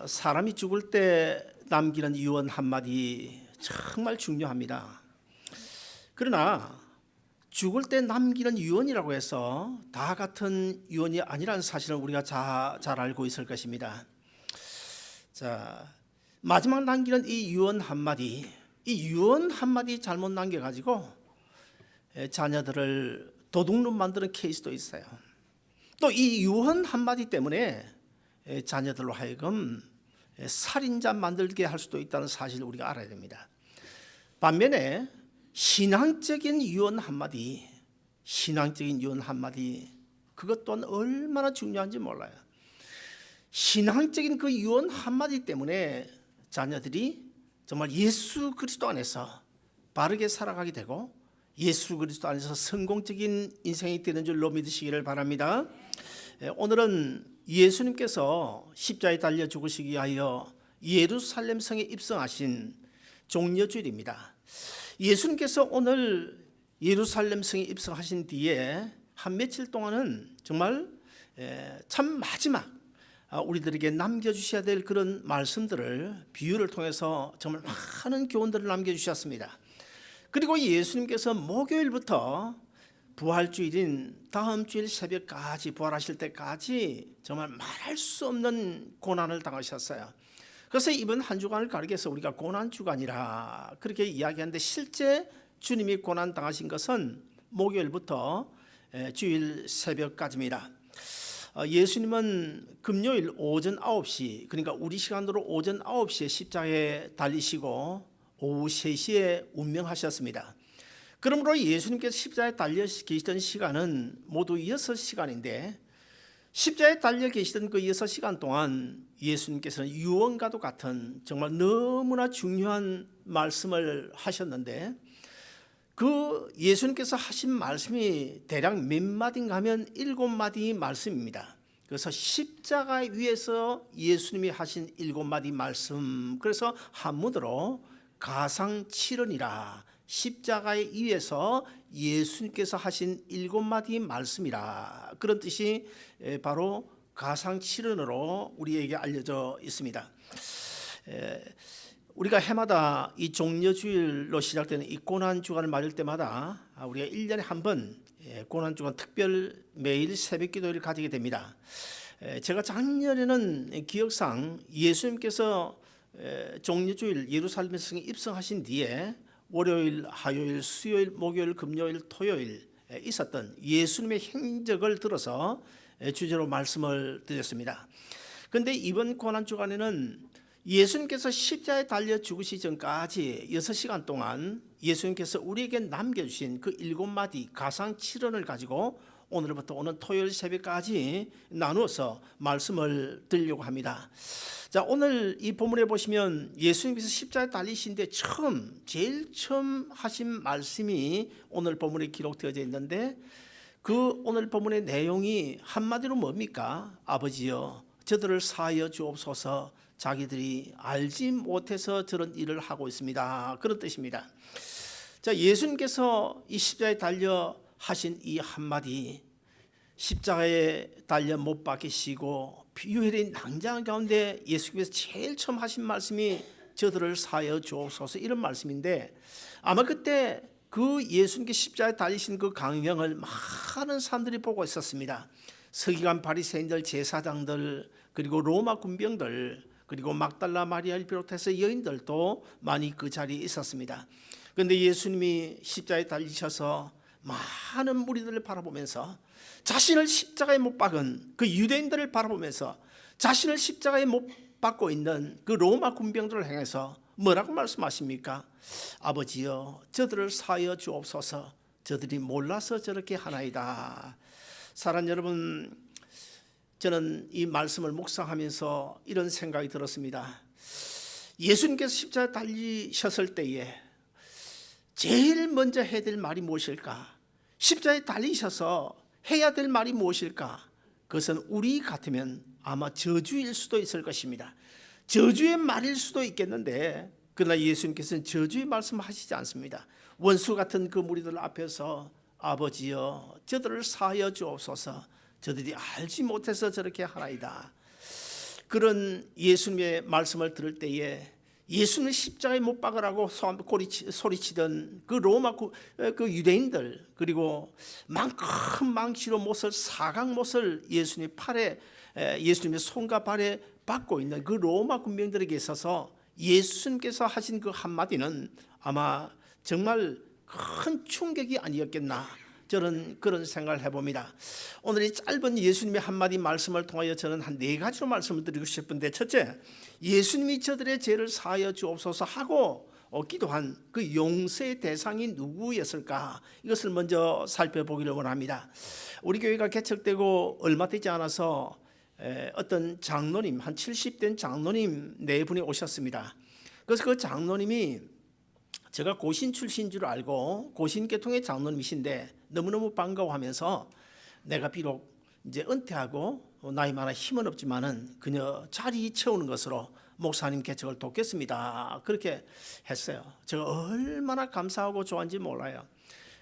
사람이 죽을 때 남기는 유언 한마디 정말 중요합니다. 그러나 죽을 때 남기는 유언이라고 해서 다 같은 유언이 아니라는 사실은 우리가 잘 알고 있을 것입니다. 자, 마지막 남기는 이 유언 한마디, 이 유언 한마디 잘못 남겨가지고 자녀들을 도둑놈 만드는 케이스도 있어요. 또 이 유언 한마디 때문에 자녀들로 하여금 살인자 만들게 할 수도 있다는 사실을 우리가 알아야 됩니다. 반면에 신앙적인 유언 한마디, 그것 또한 얼마나 중요한지 몰라요. 신앙적인 그 유언 한마디 때문에 자녀들이 정말 예수 그리스도 안에서 바르게 살아가게 되고 예수 그리스도 안에서 성공적인 인생이 되는 줄로 믿으시기를 바랍니다. 오늘은 예수님께서 십자가에 달려 죽으시기 위하여 예루살렘 성에 입성하신 종려주일입니다. 예수님께서 오늘 예루살렘 성에 입성하신 뒤에 한 며칠 동안은 정말 참 마지막 우리들에게 남겨주셔야 될 그런 말씀들을 비유를 통해서 정말 많은 교훈들을 남겨주셨습니다. 그리고 예수님께서 목요일부터 부활주일인 다음 주일 새벽까지 부활하실 때까지 정말 말할 수 없는 고난을 당하셨어요. 그래서 이번 한 주간을 가리켜서 우리가 고난주간이라 그렇게 이야기하는데 실제 주님이 고난 당하신 것은 목요일부터 주일 새벽까지입니다. 예수님은 금요일 오전 9시, 그러니까 우리 시간으로 오전 9시에 십자가에 달리시고 오후 3시에 운명하셨습니다. 그러므로 예수님께서 십자가에 달려 계시던 시간은 모두 6시간인데 십자가에 달려 계시던 그 6시간 동안 예수님께서는 유언과도 같은 정말 너무나 중요한 말씀을 하셨는데 그 예수님께서 하신 말씀이 대략 몇 마디인가 하면 7마디 말씀입니다. 그래서 십자가 위에서 예수님이 하신 7마디 말씀, 그래서 한문으로 가상칠언이라 십자가에 위에서 예수님께서 하신 7마디 말씀이라 그런 뜻이 바로 가상칠언으로 우리에게 알려져 있습니다. 우리가 해마다 이 종려주일로 시작되는 이 고난주간을 맞을 때마다 우리가 1년에 한 번 고난주간 특별 매일 새벽기도를 가지게 됩니다. 제가 작년에는 기억상 예수님께서 종려주일 예루살렘 성에 입성하신 뒤에 월요일, 화요일, 수요일, 목요일, 금요일, 토요일 있었던 예수님의 행적을 들어서 주제로 말씀을 드렸습니다. 그런데 이번 고난주간에는 예수님께서 십자가에 달려 죽으시기 전까지 6시간 동안 예수님께서 우리에게 남겨주신 그 7마디 가상칠언을 가지고 오늘부터 오는 토요일 새벽까지 나누어서 말씀을 드리려고 합니다. 자, 오늘 이 본문에 보시면 예수님께서 십자가에 달리신데 제일 처음 하신 말씀이 오늘 본문에 기록되어져 있는데 그 오늘 본문의 내용이 한마디로 뭡니까? 아버지여 저들을 사하여 주옵소서, 자기들이 알지 못해서 저런 일을 하고 있습니다. 그런 뜻입니다. 자, 예수님께서 이 십자가에 달려 하신 이 한마디, 십자가에 달려 못 박히시고 유혈의 낭장 가운데 예수님께서 제일 처음 하신 말씀이 저들을 사하여 주옵소서, 이런 말씀인데 아마 그때 그 예수님께 십자가에 달리신 그 광경을 많은 사람들이 보고 있었습니다. 서기관 바리새인들, 제사장들, 그리고 로마 군병들, 그리고 막달라 마리아를 비롯해서 여인들도 많이 그 자리에 있었습니다. 그런데 예수님이 십자가에 달리셔서 많은 무리들을 바라보면서 자신을 십자가에 못 박은 그 유대인들을 바라보면서 자신을 십자가에 못 박고 있는 그 로마 군병들을 향해서 뭐라고 말씀하십니까? 아버지여 저들을 사하여 주옵소서, 저들이 몰라서 저렇게 하나이다. 사랑하는 여러분, 저는 이 말씀을 묵상하면서 이런 생각이 들었습니다. 예수님께서 십자가에 달리셨을 때에 제일 먼저 해야 될 말이 무엇일까? 십자가에 달리셔서 해야 될 말이 무엇일까? 그것은 우리 같으면 아마 저주일 수도 있을 것입니다. 저주의 말일 수도 있겠는데 그러나 예수님께서는 저주의 말씀하시지 않습니다. 원수 같은 그 무리들 앞에서 아버지여 저들을 사하여 주옵소서, 저들이 알지 못해서 저렇게 하나이다. 그런 예수님의 말씀을 들을 때에 예수님을 십자가에 못 박으라고 소리치던 그 로마 그 유대인들, 그리고 큰 망치로 못을 사각 못을 예수님의 팔에, 예수님의 손과 발에 박고 있는 그 로마 군병들에게 있어서 예수님께서 하신 그 한마디는 아마 정말 큰 충격이 아니었겠나, 저는 그런 생각을 해봅니다. 오늘 이 짧은 예수님의 한마디 말씀을 통하여 저는 한 4가지로 말씀을 드리고 싶은데, 첫째, 예수님이 저들의 죄를 사하여 주옵소서 하고 기도한 그 용서의 대상이 누구였을까, 이것을 먼저 살펴보기를 원합니다. 우리 교회가 개척되고 얼마 되지 않아서 어떤 장로님, 한 70된 장로님 4분이 오셨습니다. 그래서 그 장로님이 제가 고신 출신인 줄 알고, 고신계통의 장로님이신데 너무너무 반가워하면서 내가 비록 이제 은퇴하고 나이 많아 힘은 없지만은 그녀 자리 채우는 것으로 목사님 개척을 돕겠습니다, 그렇게 했어요. 제가 얼마나 감사하고 좋아한지 몰라요.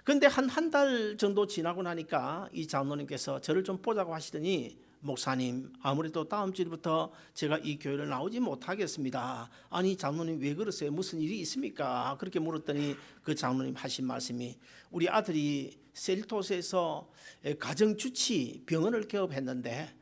그런데 한 달 정도 지나고 나니까 이 장로님께서 저를 좀 보자고 하시더니, 목사님, 아무래도 다음 주부터 제가 이 교회를 나오지 못하겠습니다. 아니 장로님 왜 그러세요? 무슨 일이 있습니까? 그렇게 물었더니 그 장로님 하신 말씀이, 우리 아들이 셀토스에서 가정주치 병원을 개업했는데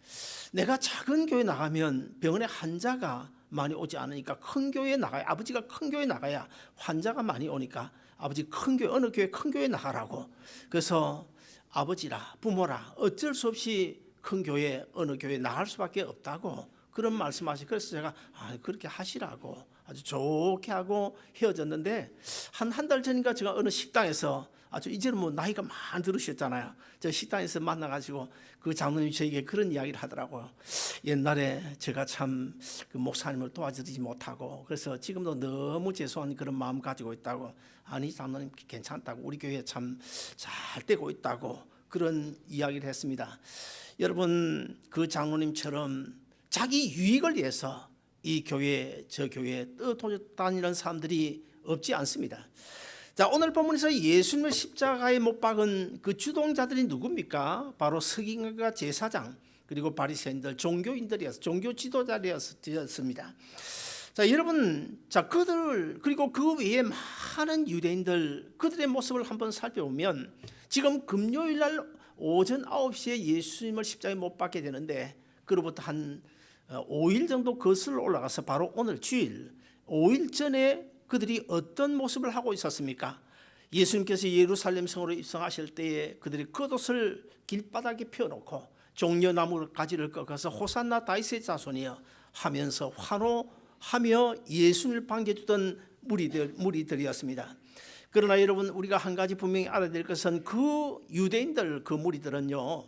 내가 작은 교회 나가면 병원에 환자가 많이 오지 않으니까 큰 교회에 나가야, 아버지가 큰 교회 나가야 환자가 많이 오니까 아버지 큰 교회, 어느 교회 큰 교회 나가라고. 그래서 아버지라 부모라 어쩔 수 없이 큰 교회, 어느 교회 나갈 수밖에 없다고 그런 말씀하시. 그래서 제가 그렇게 하시라고 아주 좋게 하고 헤어졌는데, 한 달 전인가 제가 어느 식당에서, 아주 이제는 뭐 나이가 많이 들으셨잖아요. 저 식당에서 만나가지고 그 장로님이 저에게 그런 이야기를 하더라고요. 옛날에 제가 참 그 목사님을 도와주지 못하고 그래서 지금도 너무 죄송한 그런 마음 가지고 있다고. 아니 장로님 괜찮다고, 우리 교회 참 잘 되고 있다고 그런 이야기를 했습니다. 여러분, 그 장로님처럼 자기 유익을 위해서 이 교회 저 교회에 떠다니는 사람들이 없지 않습니다. 자, 오늘 본문에서 예수님을 십자가에 못 박은 그 주동자들이 누굽니까? 바로 서기관과 제사장, 그리고 바리새인들, 종교인들이었습니다. 종교 지도자들이었습니다. 자, 여러분, 자 그들, 그리고 그 외에 많은 유대인들, 그들의 모습을 한번 살펴보면, 지금 금요일 날 오전 9시에 예수님을 십자가에 못 박게 되는데, 그로부터 한 5일 정도 거슬러 올라가서 바로 오늘 주일 5일 전에 그들이 어떤 모습을 하고 있었습니까? 예수님께서 예루살렘 성으로 입성하실 때에 그들이 겉옷을 길바닥에 펴놓고 종려나무 가지를 꺾어서 호산나 다윗의 자손이여 하면서 환호하며 예수님을 반겨주던 무리들이었습니다. 그러나 여러분, 우리가 한 가지 분명히 알아야 될 것은 그 유대인들, 그 무리들은요,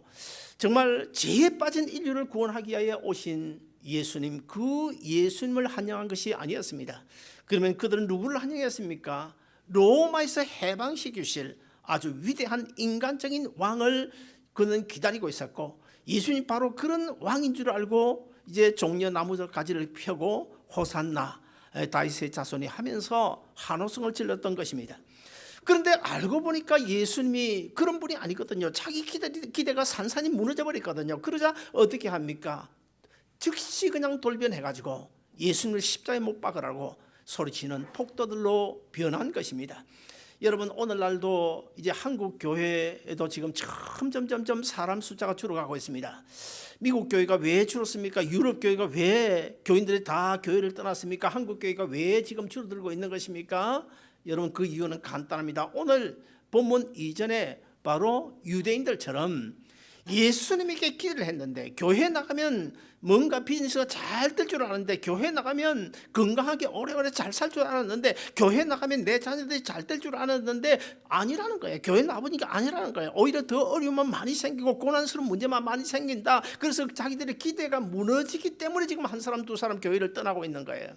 정말 죄에 빠진 인류를 구원하기 위하여 오신 예수님, 그 예수님을 환영한 것이 아니었습니다. 그러면 그들은 누구를 환영했습니까? 로마에서 해방시키실 아주 위대한 인간적인 왕을 그는 기다리고 있었고, 예수님 바로 그런 왕인 줄 알고 이제 종려나무 가지를 펴고 호산나 다윗의 자손이 하면서 환호성을 질렀던 것입니다. 그런데 알고 보니까 예수님이 그런 분이 아니거든요. 자기 기대가 산산이 무너져 버렸거든요. 그러자 어떻게 합니까? 즉시 그냥 돌변해가지고 예수님을 십자가에 못 박으라고 소리치는 폭도들로 변한 것입니다. 여러분, 오늘날도 이제 한국 교회에도 지금 점점 사람 숫자가 줄어가고 있습니다. 미국 교회가 왜 줄었습니까? 유럽 교회가 왜 교인들이 다 교회를 떠났습니까? 한국 교회가 왜 지금 줄어들고 있는 것입니까? 여러분, 그 이유는 간단합니다. 오늘 본문 이전에 바로 유대인들처럼 예수님에게 기도를 했는데, 교회 나가면 뭔가 비즈니스가 잘 될 줄 알았는데, 교회 나가면 건강하게 오래오래 잘 살 줄 알았는데, 교회 나가면 내 자녀들이 잘 될 줄 알았는데 아니라는 거예요. 교회 나보니까 아니라는 거예요. 오히려 더 어려움만 많이 생기고 고난스러운 문제만 많이 생긴다. 그래서 자기들의 기대가 무너지기 때문에 지금 한 사람 두 사람 교회를 떠나고 있는 거예요.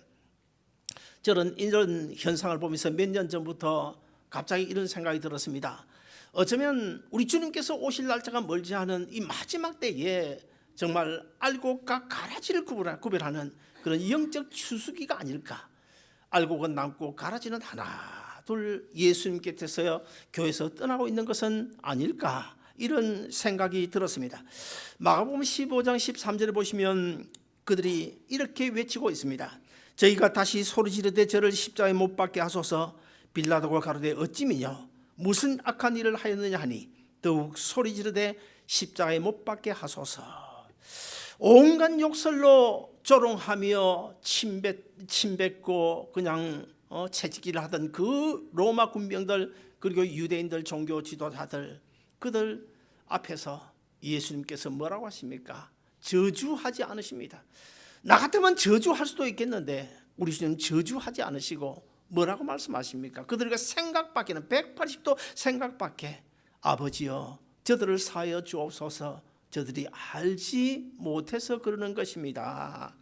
저는 이런 현상을 보면서 몇 년 전부터 갑자기 이런 생각이 들었습니다. 어쩌면 우리 주님께서 오실 날짜가 멀지 않은 이 마지막 때에 정말 알곡과 가라지를 구별하는 그런 영적 추수기가 아닐까. 알곡은 남고 가라지는 하나 둘 예수님 곁에서 교회에서 떠나고 있는 것은 아닐까, 이런 생각이 들었습니다. 마가복음 15장 13절에 보시면 그들이 이렇게 외치고 있습니다. 저희가 다시 소리 지르되 저를 십자가에 못 박게 하소서. 빌라도가 가로되 어찌미뇨 무슨 악한 일을 하였느냐 하니 더욱 소리 지르되 십자가에 못 박게 하소서. 온갖 욕설로 조롱하며 침뱉고 그냥 채찍질을 하던 그 로마 군병들, 그리고 유대인들 종교 지도자들, 그들 앞에서 예수님께서 뭐라고 하십니까? 저주하지 않으십니다. 나 같으면 저주할 수도 있겠는데 우리 주님 저주하지 않으시고 뭐라고 말씀하십니까? 그들과 생각밖에는 180도 생각밖에, 아버지여 저들을 사하여 주옵소서. 저들이 알지 못해서 그러는 것입니다.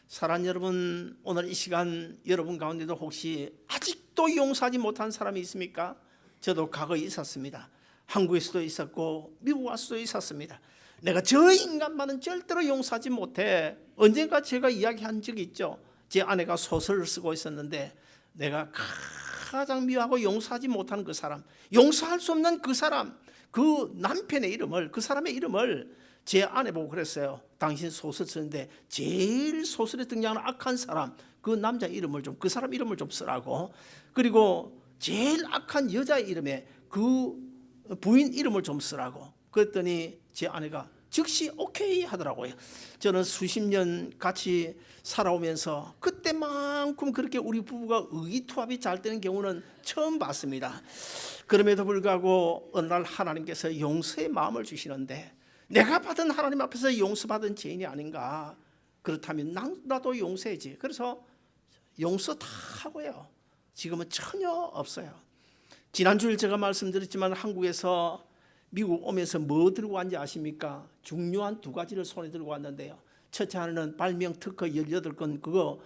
사랑하는 여러분, 오늘 이 시간 여러분 가운데도 혹시 아직도 용서하지 못한 사람이 있습니까? 저도 과거에 있었습니다. 한국에서도 있었고 미국 와서도 있었습니다. 내가 저 인간만은 절대로 용서하지 못해. 언젠가 제가 이야기한 적이 있죠. 제 아내가 소설을 쓰고 있었는데 내가 가장 미워하고 용서하지 못하는 그 사람, 용서할 수 없는 그 사람, 그 남편의 이름을, 그 사람의 이름을 제 아내 보고 그랬어요. 당신 소설 쓰는데 제일 소설에 등장하는 악한 사람, 그 남자 이름을 좀, 그 사람 이름을 좀 쓰라고. 그리고 제일 악한 여자 이름에 그 부인 이름을 좀 쓰라고. 그랬더니 제 아내가 즉시 오케이 하더라고요. 저는 수십 년 같이 살아오면서 그때만큼 그렇게 우리 부부가 의기투합이 잘 되는 경우는 처음 봤습니다. 그럼에도 불구하고 어느 날 하나님께서 용서의 마음을 주시는데 내가 받은 하나님 앞에서 용서받은 죄인이 아닌가. 그렇다면 나도 용서해야지. 그래서 용서 다 하고요. 지금은 전혀 없어요. 지난주에 제가 말씀드렸지만 한국에서 미국 오면서 뭐 들고 왔는지 아십니까? 중요한 두 가지를 손에 들고 왔는데요. 첫째 하나는 발명 특허 18건 그거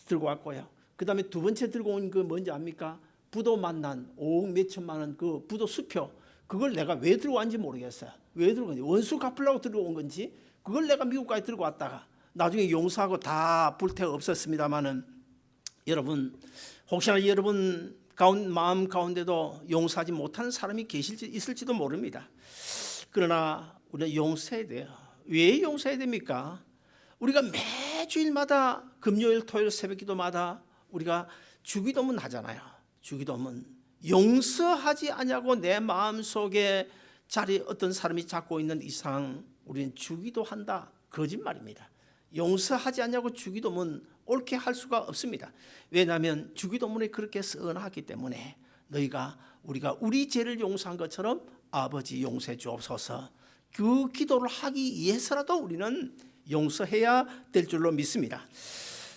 들고 왔고요. 그 다음에 두 번째 들고 온 그 뭔지 압니까? 부도 만난 5억 몇천만 원 그 부도 수표, 그걸 내가 왜 들고 왔는지 모르겠어요. 왜 들고 왔는지, 원수 갚으려고 들고 온 건지, 그걸 내가 미국까지 들고 왔다가 나중에 용서하고 다 불태워 없었습니다만은, 여러분 혹시나 여러분 마음 가운데도 용서하지 못하는 사람이 있을지도 모릅니다. 그러나 우리는 용서해야 돼요. 왜 용서해야 됩니까? 우리가 매주일마다 금요일 토요일 새벽기도마다 우리가 주기도문 하잖아요. 주기도문, 용서하지 않냐고 내 마음속에 자리 어떤 사람이 잡고 있는 이상 우리는 주기도한다, 거짓말입니다. 용서하지 않냐고 주기도문 옳게 할 수가 없습니다. 왜냐하면 주기도문에 그렇게 써놨기 때문에 우리가 우리 죄를 용서한 것처럼 아버지 용서해 주옵소서, 그 기도를 하기 위해서라도 우리는 용서해야 될 줄로 믿습니다.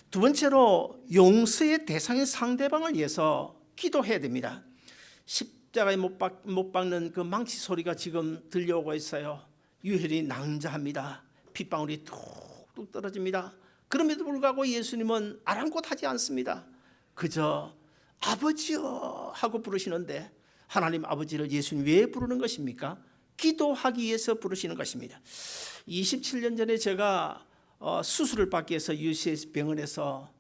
두 번째로 용서의 대상인 상대방을 위해서 기도해야 됩니다. 십자가에 못 박는 그 망치 소리가 지금 들려오고 있어요. 유혈이 낭자합니다. 핏방울이 뚝뚝 떨어집니다. 그럼에도 불구하고 예수님은 아랑곳하지 않습니다. 그저 아버지여 하고 부르시는데, 하나님 아버지를 예수님 왜 부르는 것입니까? 기도하기 위해서 부르시는 것입니다. 27년 전에 제가 수술을 받기 위해서 UCS 병원에서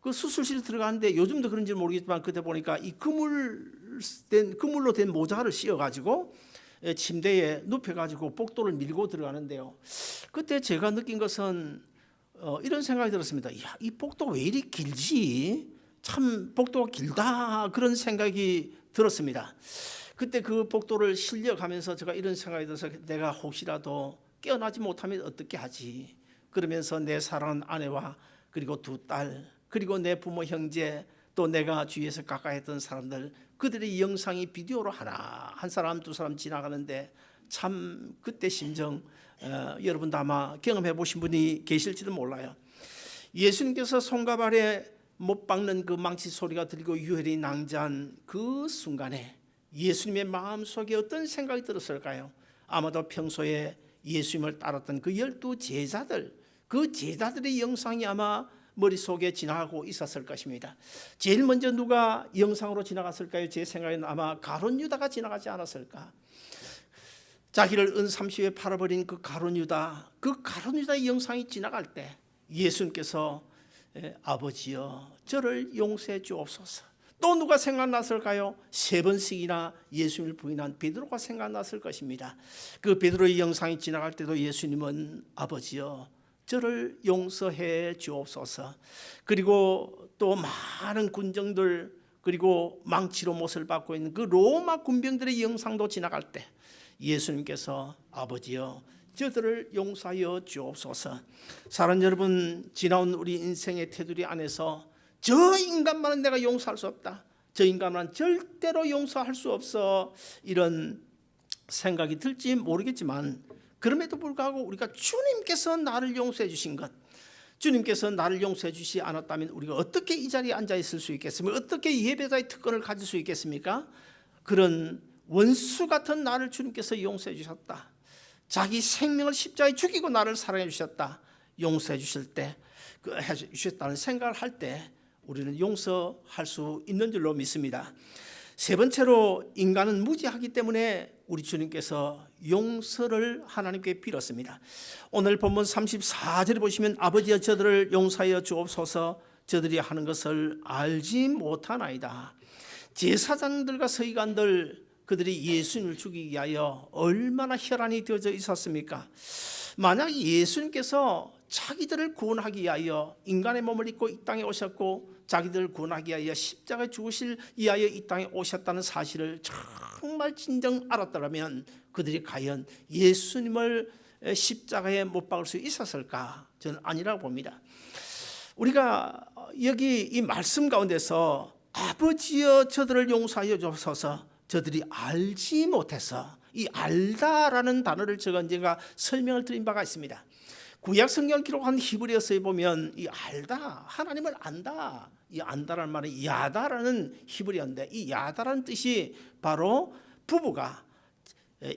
그 수술실에 들어가는데, 요즘도 그런지 모르겠지만 그때 보니까 이 그물로 된 모자를 씌워가지고 침대에 눕혀가지고 복도를 밀고 들어가는데요. 그때 제가 느낀 것은 이런 생각이 들었습니다. 이 복도가 왜 이리 길지? 참 복도가 길다, 그런 생각이 들었습니다. 그때 그 복도를 실려가면서 제가 이런 생각이 들어서, 내가 혹시라도 깨어나지 못하면 어떻게 하지? 그러면서 내 사랑하는 아내와 그리고 두 딸, 그리고 내 부모 형제, 또 내가 주위에서 가까이 했던 사람들, 그들의 영상이 비디오로 하나 한 사람 두 사람 지나가는데, 참 그때 심정 여러분도 아마 경험해 보신 분이 계실지도 몰라요. 예수님께서 손과 발에 못 박는 그 망치 소리가 들리고 유혈이 낭자한 그 순간에 예수님의 마음속에 어떤 생각이 들었을까요? 아마도 평소에 예수님을 따랐던 그 12 제자들, 그 제자들의 영상이 아마 머릿속에 지나가고 있었을 것입니다. 제일 먼저 누가 영상으로 지나갔을까요? 제 생각에는 아마 가룟 유다가 지나가지 않았을까. 자기를 은30에 팔아버린 그 가룟 유다의 영상이 지나갈 때 예수님께서 아버지여 저를 용서해 주옵소서. 또 누가 생각났을까요? 3번씩이나 예수님을 부인한 베드로가 생각났을 것입니다. 그 베드로의 영상이 지나갈 때도 예수님은 아버지여 저를 용서해 주옵소서. 그리고 또 많은 군정들, 그리고 망치로 못을 받고 있는 그 로마 군병들의 영상도 지나갈 때 예수님께서 아버지여 저들을 용서하여 주옵소서. 사랑하는 여러분, 지나온 우리 인생의 테두리 안에서 저 인간만은 내가 용서할 수 없다, 저 인간만은 절대로 용서할 수 없어, 이런 생각이 들지 모르겠지만, 그럼에도 불구하고 우리가 주님께서 나를 용서해 주신 것, 주님께서 나를 용서해 주시지 않았다면 우리가 어떻게 이 자리에 앉아 있을 수 있겠습니까? 어떻게 예배자의 특권을 가질 수 있겠습니까? 그런 원수 같은 나를 주님께서 용서해 주셨다, 자기 생명을 십자가에 죽이고 나를 사랑해 주셨다, 용서해 주실 때, 해 주셨다는 생각을 할 때 우리는 용서할 수 있는 줄로 믿습니다. 세 번째로, 인간은 무지하기 때문에 우리 주님께서 용서를 하나님께 빌었습니다. 오늘 본문 34절에 보시면 아버지여 저들을 용서하여 주옵소서, 저들이 하는 것을 알지 못하나이다. 제사장들과 서기관들, 그들이 예수님을 죽이기 위하여 얼마나 혈안이 되어져 있었습니까? 만약 예수님께서 자기들을 구원하기 위하여 인간의 몸을 입고 이 땅에 오셨고 자기들을 구원하기 위하여 십자가에 죽으실 위하여 이 땅에 오셨다는 사실을 정말 진정 알았더라면 그들이 과연 예수님을 십자가에 못 박을 수 있었을까? 저는 아니라고 봅니다. 우리가 여기 이 말씀 가운데서 아버지여 저들을 용서하여 주옵소서, 저들이 알지 못해서, 이 알다라는 단어를 제가 설명을 드린 바가 있습니다. 구약 성경을 기록한 히브리어서에 보면 이 알다, 하나님을 안다, 이 안다라는 말은 야다라는 히브리어인데, 이 야다라는 뜻이 바로 부부가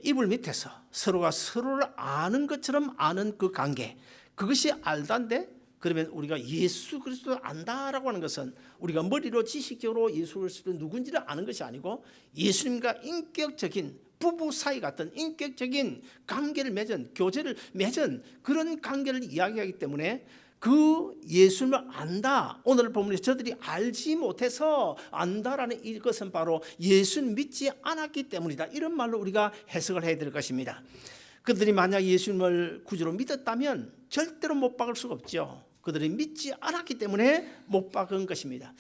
이불 밑에서 서로가 서로를 아는 것처럼 아는 그 관계, 그것이 알다인데, 그러면 우리가 예수 그리스도를 안다라고 하는 것은 우리가 머리로 지식적으로 예수 그리스도 누군지를 아는 것이 아니고 예수님과 인격적인 부부 사이 같은 인격적인 관계를 맺은, 교제를 맺은 그런 관계를 이야기하기 때문에 그 예수님을 안다, 오늘 본문에서 저들이 알지 못해서 안다라는 이것은 바로 예수님 믿지 않았기 때문이다, 이런 말로 우리가 해석을 해야 될 것입니다. 그들이 만약 예수님을 구주로 믿었다면 절대로 못 박을 수가 없죠. 그들이 믿지 않았기 때문에 못 박은 것입니다.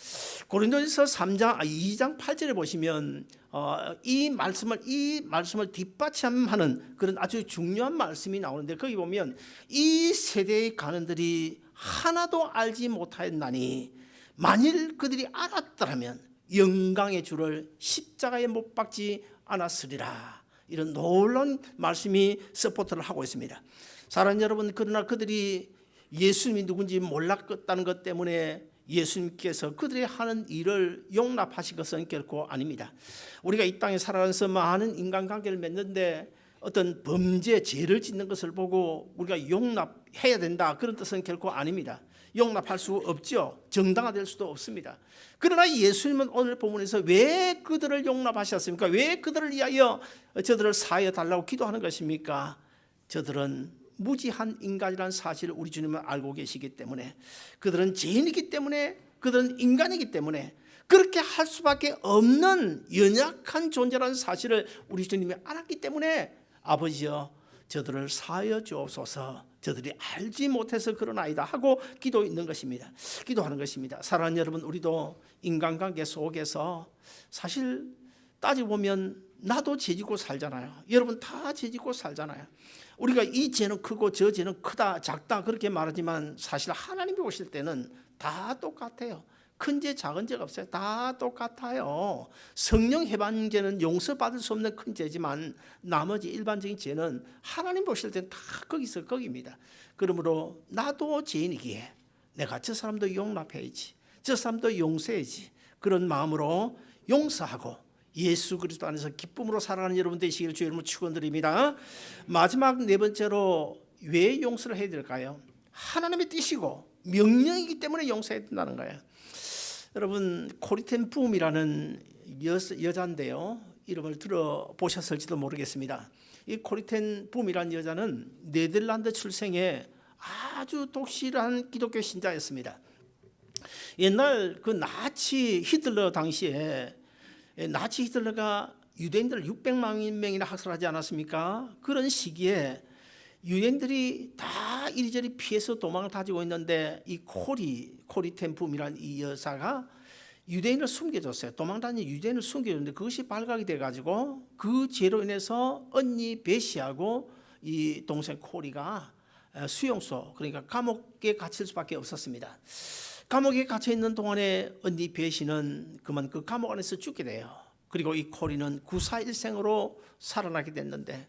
고린도전서 2장 8절에 보시면 이 말씀을 뒷받침하는 그런 아주 중요한 말씀이 나오는데, 거기 보면 이 세대의 가는들이 하나도 알지 못하였나니 만일 그들이 알았더라면 영광의 주를 십자가에 못 박지 않았으리라, 이런 놀라운 말씀이 서포트를 하고 있습니다. 사랑하는 여러분, 그러나 그들이 예수님이 누군지 몰랐다는 것 때문에 예수님께서 그들이 하는 일을 용납하신 것은 결코 아닙니다. 우리가 이 땅에 살아가면서 많은 인간관계를 맺는데 어떤 범죄, 죄를 짓는 것을 보고 우리가 용납해야 된다, 그런 뜻은 결코 아닙니다. 용납할 수 없죠. 정당화될 수도 없습니다. 그러나 예수님은 오늘 본문에서 왜 그들을 용납하셨습니까? 왜 그들을 위하여 저들을 사하여 달라고 기도하는 것입니까? 저들은 무지한 인간이라는 사실을 우리 주님은 알고 계시기 때문에, 그들은 죄인이기 때문에, 그들은 인간이기 때문에 그렇게 할 수밖에 없는 연약한 존재라는 사실을 우리 주님이 알았기 때문에 아버지여 저들을 사하여 주옵소서, 저들이 알지 못해서 그러나이다 하고 기도하는 것입니다. 사랑하는 여러분, 우리도 인간관계 속에서 사실 따지고 보면 나도 죄짓고 살잖아요. 여러분 다 죄짓고 살잖아요. 우리가 이 죄는 크고 저 죄는 크다, 작다 그렇게 말하지만 사실 하나님이 보실 때는 다 똑같아요. 큰 죄, 작은 죄가 없어요. 다 똑같아요. 성령 해방 죄는 용서받을 수 없는 큰 죄지만 나머지 일반적인 죄는 하나님 보실 때는 다 거기서 거기입니다. 그러므로 나도 죄인이기에 내가 저 사람도 용납해야지, 저 사람도 용서해야지, 그런 마음으로 용서하고 예수 그리스도 안에서 기쁨으로 살아가는 여러분 되시기를 주의 이름으로 축원드립니다. 마지막 네 번째로 왜 용서를 해야 될까요? 하나님의 뜻이고 명령이기 때문에 용서해야 된다는 거예요. 여러분, 코리텐 붐이라는 여자인데요, 이름을 들어보셨을지도 모르겠습니다. 이 코리텐 붐이라는 여자는 네덜란드 출생의 아주 독실한 기독교 신자였습니다. 옛날 그 나치 히틀러 당시에 나치 히틀러가 유대인들 600만 명이나 학살하지 않았습니까? 그런 시기에 유대인들이 다 이리저리 피해서 도망을 다지고 있는데 이 코리템품이란 이 여자가 유대인을 숨겨줬어요. 도망다닌 유대인을 숨겨줬는데 그것이 발각이 돼가지고 그 죄로 인해서 언니 베시하고 이 동생 코리가 수용소, 그러니까 감옥에 갇힐 수밖에 없었습니다. 감옥에 갇혀 있는 동안에 언니 베시는 그만 그 감옥 안에서 죽게 돼요. 그리고 이 코리는 구사일생으로 살아나게 됐는데,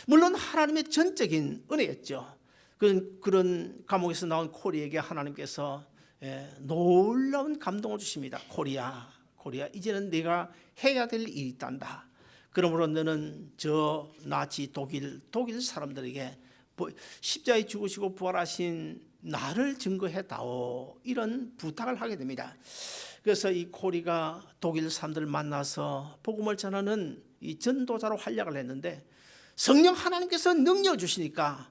물론 하나님의 전적인 은혜였죠. 그런 감옥에서 나온 코리에게 하나님께서 놀라운 감동을 주십니다. 코리야, 이제는 네가 해야 될 일이 있단다. 그러므로 너는 저 나치 독일 사람들에게 십자가에 죽으시고 부활하신 나를 증거해다오, 이런 부탁을 하게 됩니다. 그래서 이 코리가 독일 사람들을 만나서 복음을 전하는 이 전도자로 활약을 했는데, 성령 하나님께서 능력을 주시니까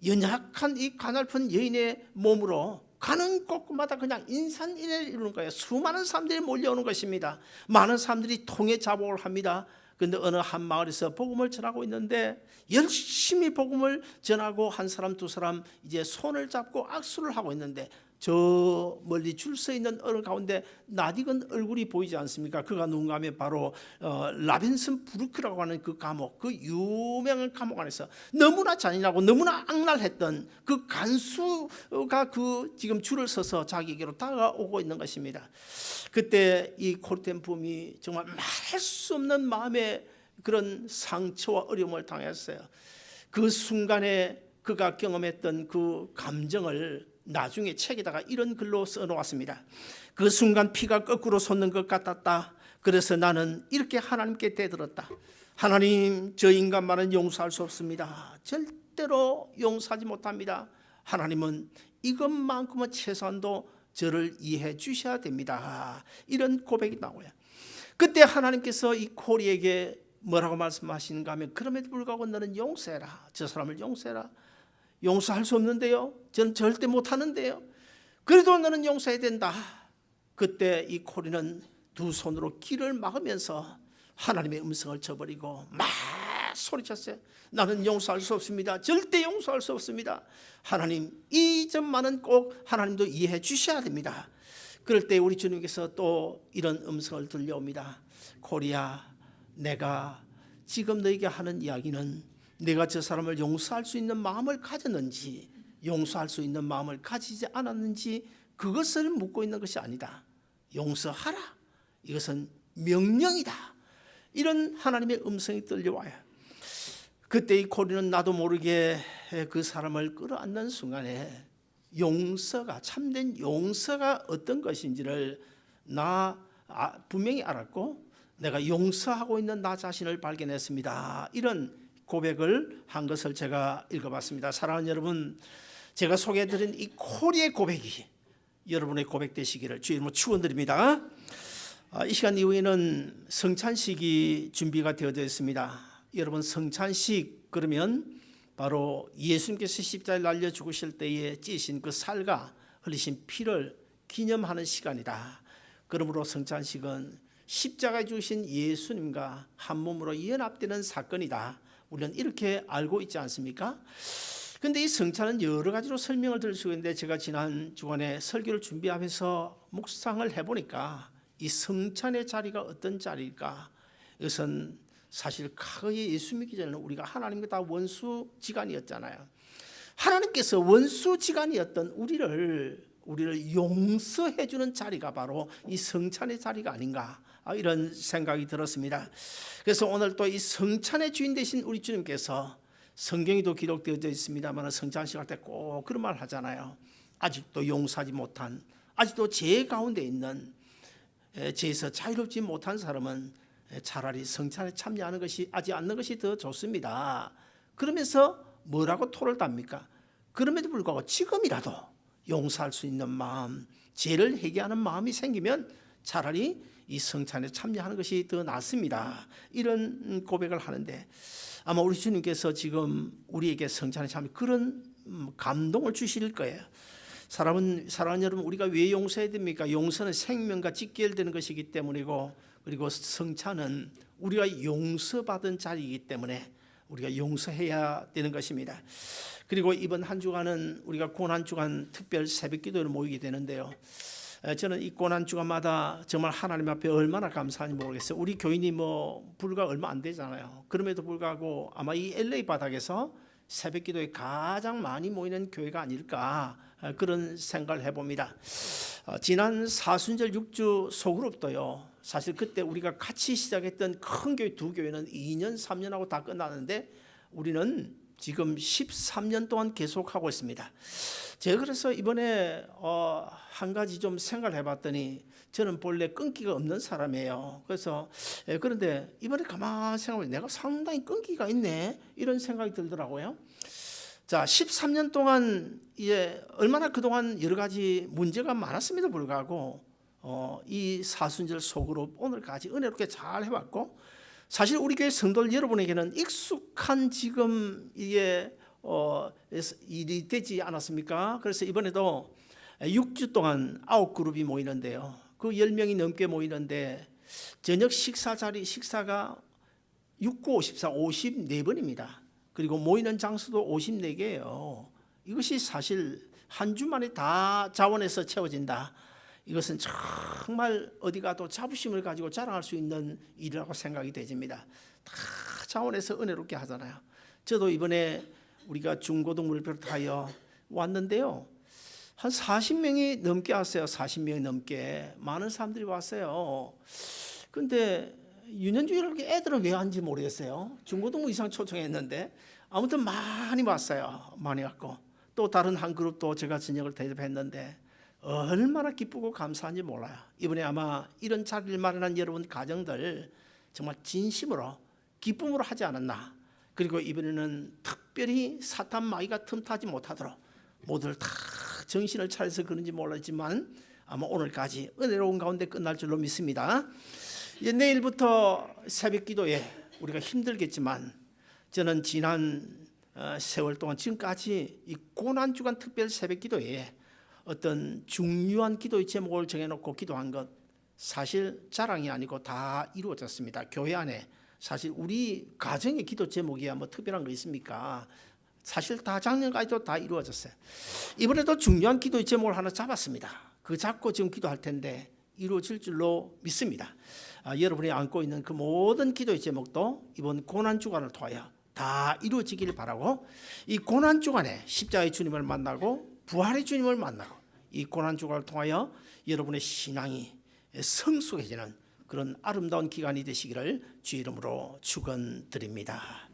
연약한 이 가냘픈 여인의 몸으로 가는 곳마다 그냥 인산인해를 이루는 거예요. 수많은 사람들이 몰려오는 것입니다. 많은 사람들이 통해 자복을 합니다. 그런데 어느 한 마을에서 복음을 전하고 있는데 열심히 복음을 전하고 한 사람 두 사람 이제 손을 잡고 악수를 하고 있는데, 저 멀리 줄 서 있는 어른 가운데 낯익은 얼굴이 보이지 않습니까? 그가 누군가 하면 바로 라벤슨 부르크라고 하는 그 감옥, 그 유명한 감옥 안에서 너무나 잔인하고 너무나 악랄했던 그 간수가 그 지금 줄을 서서 자기에게로 다가오고 있는 것입니다. 그때 이 코리템품이 정말 말할 수 없는 마음의 그런 상처와 어려움을 당했어요. 그 순간에 그가 경험했던 그 감정을 나중에 책에다가 이런 글로 써놓았습니다. 그 순간 피가 거꾸로 솟는 것 같았다. 그래서 나는 이렇게 하나님께 대들었다. 하나님, 저 인간만은 용서할 수 없습니다. 절대로 용서하지 못합니다. 하나님은 이것만큼은 최소한도 저를 이해해 주셔야 됩니다. 이런 고백이 나와요. 그때 하나님께서 이 코리에게 뭐라고 말씀하시는가 하면, 그럼에도 불구하고 너는 용서해라. 저 사람을 용서해라. 용서할 수 없는데요, 저는 절대 못하는데요, 그래도 너는 용서해야 된다. 그때 이 코리는 두 손으로 귀를 막으면서 하나님의 음성을 저버리고 막 소리쳤어요. 나는 용서할 수 없습니다. 절대 용서할 수 없습니다. 하나님, 이 점만은 꼭 하나님도 이해해 주셔야 됩니다. 그럴 때 우리 주님께서 또 이런 음성을 들려옵니다. 코리야, 내가 지금 너에게 하는 이야기는 내가 저 사람을 용서할 수 있는 마음을 가졌는지 용서할 수 있는 마음을 가지지 않았는지 그것을 묻고 있는 것이 아니다. 용서하라. 이것은 명령이다. 이런 하나님의 음성이 들려와요. 그때 이 코리는 나도 모르게 그 사람을 끌어안는 순간에 용서가, 참된 용서가 어떤 것인지를 분명히 알았고, 내가 용서하고 있는 나 자신을 발견했습니다. 이런 고백을 한 것을 제가 읽어봤습니다. 사랑하는 여러분, 제가 소개해드린 이 코리의 고백이 여러분의 고백 되시기를 주의 이름으로 축원드립니다. 이 시간 이후에는 성찬식이 준비가 되어져 있습니다. 여러분, 성찬식 그러면 바로 예수님께서 십자가에 날려 죽으실 때에 찢으신 그 살과 흘리신 피를 기념하는 시간이다. 그러므로 성찬식은 십자가에 죽으신 예수님과 한 몸으로 연합되는 사건이다. 우리는 이렇게 알고 있지 않습니까? 그런데 이 성찬은 여러 가지로 설명을 드릴 수 있는데, 제가 지난 주간에 설교를 준비하면서 묵상을 해보니까 이 성찬의 자리가 어떤 자리일까? 이것은 사실 과거에 예수 믿기 전에는 우리가 하나님과 다 원수지간이었잖아요. 하나님께서 원수지간이었던 우리를 용서해 주는 자리가 바로 이 성찬의 자리가 아닌가, 이런 생각이 들었습니다. 그래서 오늘 또 이 성찬의 주인 되신 우리 주님께서, 성경에도 기록되어져 있습니다만 성찬식 할 때 꼭 그런 말 하잖아요. 아직도 용서하지 못한, 아직도 죄 가운데 있는, 죄에서 자유롭지 못한 사람은 차라리 성찬에 참여하지 않는 것이 더 좋습니다. 그러면서 뭐라고 토를 답니까? 그럼에도 불구하고 지금이라도 용서할 수 있는 마음, 죄를 회개하는 마음이 생기면 차라리 이 성찬에 참여하는 것이 더 낫습니다. 이런 고백을 하는데, 아마 우리 주님께서 지금 우리에게 성찬에 참여, 그런 감동을 주실 거예요. 사랑하는 여러분, 우리가 왜 용서해야 됩니까? 용서는 생명과 직결되는 것이기 때문이고, 그리고 성찬은 우리가 용서받은 자리이기 때문에 우리가 용서해야 되는 것입니다. 그리고 이번 한 주간은 우리가 고난주간 특별 새벽기도를 모이게 되는데요. 저는 이 고난주간마다 정말 하나님 앞에 얼마나 감사한지 모르겠어요. 우리 교인이 뭐 불과 얼마 안 되잖아요. 그럼에도 불구하고 아마 이 LA 바닥에서 새벽기도에 가장 많이 모이는 교회가 아닐까 그런 생각을 해봅니다. 지난 사순절 6주 소그룹도요. 사실 그때 우리가 같이 시작했던 큰 교회 두 교회는 2년 3년하고 다 끝나는데 우리는 지금 13년 동안 계속하고 있습니다. 제가 그래서 이번에 한 가지 좀 생각을 해봤더니 저는 본래 끈기가 없는 사람이에요. 그래서 그런데 이번에 가만히 생각해보면 내가 상당히 끈기가 있네 이런 생각이 들더라고요. 자, 13년 동안 이제 얼마나 그동안 여러 가지 문제가 많았음에도 불구하고 이 사순절 소그룹 오늘까지 은혜롭게 잘 해왔고 사실 우리 교회 성도들 여러분에게는 익숙한 지금 이게 일이 되지 않았습니까? 그래서 이번에도 6주 동안 9그룹이 모이는데요. 그 10명이 넘게 모이는데 저녁 식사가 6, 9, 54, 54번입니다. 그리고 모이는 장소도 54개예요. 이것이 사실 한 주 만에 다 자원해서 채워진다. 이것은 정말 어디 가도 자부심을 가지고 자랑할 수 있는 일이라고 생각이 되집니다. 다 자원해서 은혜롭게 하잖아요. 저도 이번에 우리가 중고등부를 비롯하여 왔는데요. 한 40명이 넘게 왔어요. 40명이 넘게 많은 사람들이 왔어요. 근데 유년주일 애들은 왜 왔는지 모르겠어요. 중고등부 이상 초청했는데 아무튼 많이 왔어요. 많이 왔고 또 다른 한 그룹도 제가 저녁을 대접했는데 얼마나 기쁘고 감사한지 몰라요. 이번에 아마 이런 자리를 마련한 여러분 가정들 정말 진심으로 기쁨으로 하지 않았나. 그리고 이번에는 특별히 사탄 마귀가 틈타지 못하도록 모두를 다 정신을 차려서 그런지 몰랐지만 아마 오늘까지 은혜로운 가운데 끝날 줄로 믿습니다. 이제 내일부터 새벽 기도에 우리가 힘들겠지만 저는 지난 세월 동안 지금까지 이 고난주간 특별 새벽 기도에 어떤 중요한 기도의 제목을 정해놓고 기도한 것 사실 자랑이 아니고 다 이루어졌습니다. 교회 안에 사실 우리 가정의 기도 제목이야 뭐 특별한 거 있습니까? 사실 다 작년까지도 다 이루어졌어요. 이번에도 중요한 기도의 제목을 하나 잡았습니다. 그 잡고 지금 기도할 텐데 이루어질 줄로 믿습니다. 여러분이 안고 있는 그 모든 기도의 제목도 이번 고난주간을 통하여 다 이루어지기를 바라고 이 고난주간에 십자가의 주님을 만나고 부활의 주님을 만나고 이 고난주간을 통하여 여러분의 신앙이 성숙해지는 그런 아름다운 기간이 되시기를 주의 이름으로 축원드립니다.